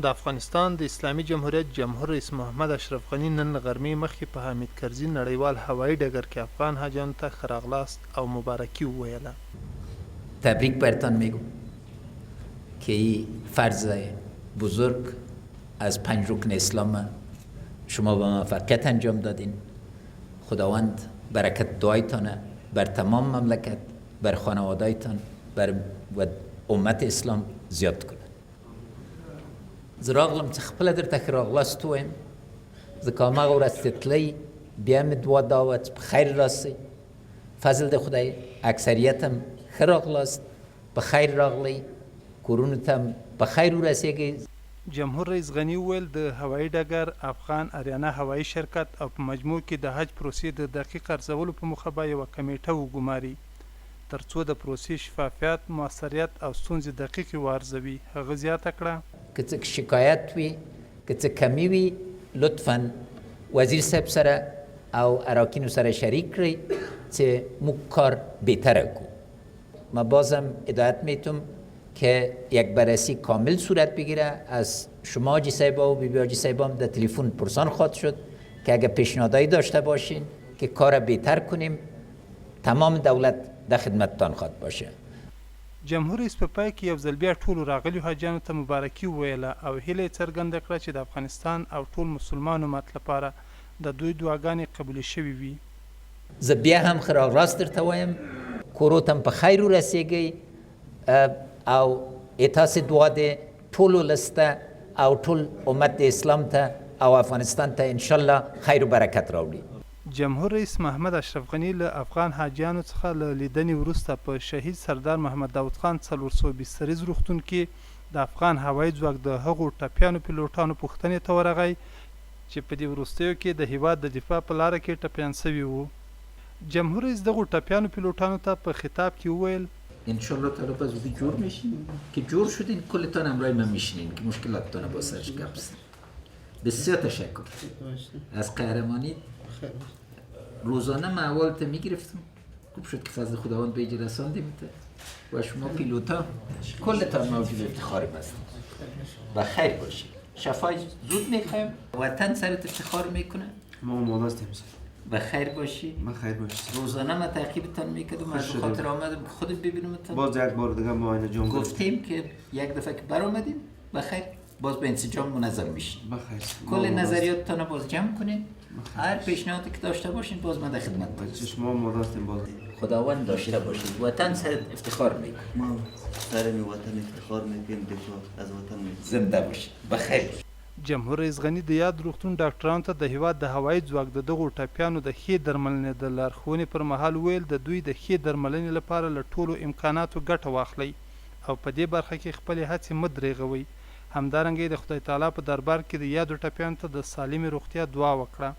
د افغانستان د اسلامي جمهوریت جمهور رئیس محمد اشرف غني نن له غرمې مخکې په حامد کرزي نړیوال هوایي ډګر کې افغان حاجیانو ته ښه راغلاست او مبارکي وویله. تبریک برتان میگم که این فرض بزرگ از 5 رکن اسلام شما با موفقیت انجام دادین. خداوند برکت دعایتان بر تمام مملکت، بر خانوادهایتان، بر امت اسلام زیاد کنه. زراغلم تخپل در تخراغلاست تویم زکامه غورستتلی بیام دوا دعوت بخیر راستی فضل ده خدای اکثریتم خراغلاست بخیر راغلی کورونتم بخیر رسیږي. جمهور رئیس غني وویل د هوایي ډګر افغان اریانا هوایي شرکت او په مجموع کې د حج پروسې د دقیق ارزولو په موخه به یوه کمیټه وګماري تر څو د پروسې شفافیت، موثریت او ستونزې دقیقې وارزوي. هغه زیاته کړه که څه شکایت وي، که څه کمی وي، لطفا وزیر صاحب سره او اراکینو سره شریک کړئ چې موږ کار بهتره کړو. ما بازم هدایت میتم که یک بررسی کامل صورت بگیره. از شما حاجی صاحبا و بیبی حاجی صاحبا هم در تلفن پرسان خواهد شد که اگر پیشنهادایی داشته باشین که کار بهتر کنیم، تمام دولت در خدمتتان خواهد باشه. جمهور رئیس په پای کې یو ځل بیا ټولو راغلیو حاجیانو ته مبارکي وویله او هیله یې څرګنده کړه چې د افغانستان او ټول مسلمان امت لپاره د دوی دعاګانې قبولې شوې وي. زه بیا هم ښه راغلاست درته وایم، کوروتم په خیر ورسیږئ او تاسې دعا د ټولو لسته او ټول امت اسلام ته او افغانستان ته انشاءالله خیر و برکت راوړي. جمهور رئیس محمد اشرف غني له افغان حاجیانو څخه له لیدنې وروسته په شهید سردار محمد داود خان 400 بستریز روغتون کې د افغان هوایي ځواک د هغو ټپیانو پیلوټانو پوښتنې ته ورغی چې په دې وروستیو کې د هیواد د دفاع په لاره کې ټپیان سوي وو. جمهور رئیس دغو ټپیانو پیلوټانو ته په خطاب کې وویل انشالله تعالی به زودی جور میشین که جور شدین کلتان همراه من میشینین که مشکلاتتان با سرش گپ بزنیم. بسیار تشکر از قهرمانی. روزانه من اولت میگرفتم، خوب شد که فضل خداوند به اینجا رساندیم و شما پیلوتا کلتان موجود افتخار هستید. و خیر باشید. شفای زود میخوایم. وطن سرت افتخار میکنه. ما مولستیم. و خیر باشی. ما خیر باشی. روزانه ما تعقیبتان میکردم، از خاطر آمدم خودت ببینمتان. باز یک بار دیگه ما اینجا جمع گفتیم که یک دفعه که برآمدیم بخیر باز به انسجام منظم میشیم. بخیر. کل نظریاتتان باز جمع کنید. هر پیشنهادی که داشته باشین باز من در خدمتتون هستم. ما مولستیم باز. خداوند داشته باشید. وطن سر افتخار میکنه. ما سر وطن افتخار میکنیم، دفاع از وطن میکنیم. زنده باشید. بخیر. جمهور رئیس غني د یاد روغتون ډاکټرانو ته د هیواد د هوایي ځواک د دغو ټپیانو د ښې درملنې د لارښوونې پر مهال ویل د دوی د ښې درملنې لپاره له ټولو امکاناتو ګټه واخلئ او په دې برخه کې خپلې هڅې مه درېغوئ. همدارنګه یې د خدای تعالی په دربار کې د یادو ټپیانو ته د سالمې روغتیا دعا وکړه.